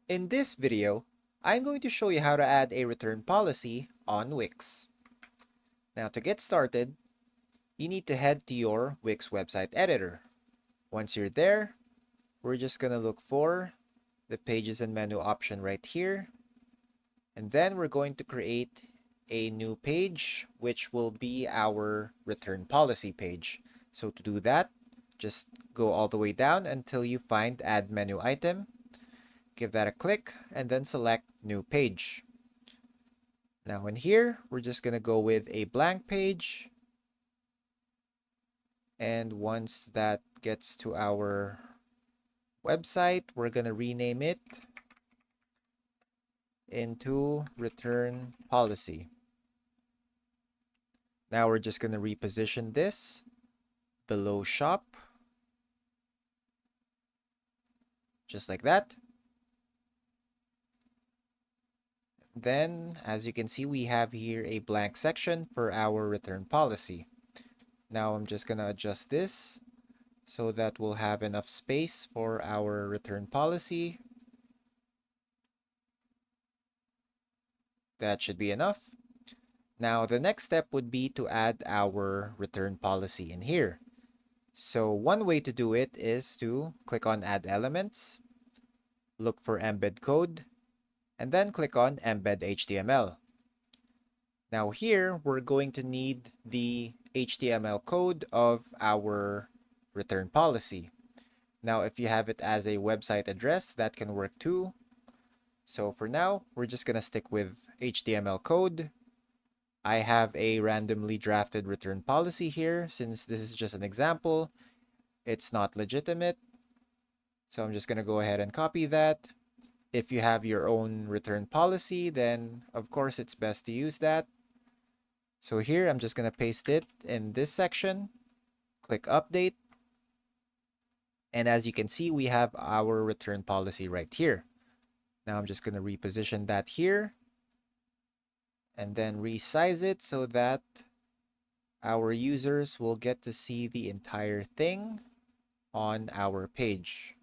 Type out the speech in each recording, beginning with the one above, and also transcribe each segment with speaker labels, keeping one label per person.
Speaker 1: In this video, I'm going to show you how to add a return policy on Wix. Now to get started, you need to head to your Wix website editor. Once you're there, we're just going to look for the pages and menu option right here. And then we're going to create a new page, which will be our return policy page. So to do that, just go all the way down until you find add menu item. Give that a click and then select new page. Now in here, we're just going to go with a blank page. And once that gets to our website, we're going to rename it into return policy. Now we're just going to reposition this below shop. Just like that. Then, as you can see, we have here a blank section for our return policy. Now I'm just going to adjust this so that we'll have enough space for our return policy. That should be enough. Now the next step would be to add our return policy in here. So one way to do it is to click on Add Elements, look for Embed Code, and then click on Embed HTML. Now here, we're going to need the HTML code of our return policy. Now, if you have it as a website address, that can work too. So for now, we're just going to stick with HTML code. I have a randomly drafted return policy here. Since this is just an example, it's not legitimate. So I'm just going to go ahead and copy that. If you have your own return policy, then of course it's best to use that. So here, I'm just going to paste it in this section. Click Update. And as you can see, we have our return policy right here. Now I'm just going to reposition that here. And then resize it so that our users will get to see the entire thing on our page.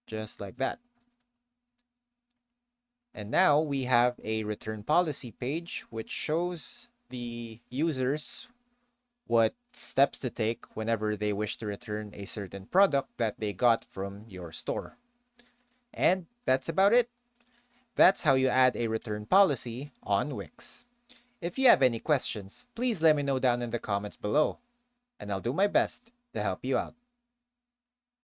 Speaker 1: Just like that. And now we have a return policy page which shows the users what steps to take whenever they wish to return a certain product that they got from your store. And that's about it. That's how you add a return policy on Wix. If you have any questions, please let me know down in the comments below, and I'll do my best to help you out.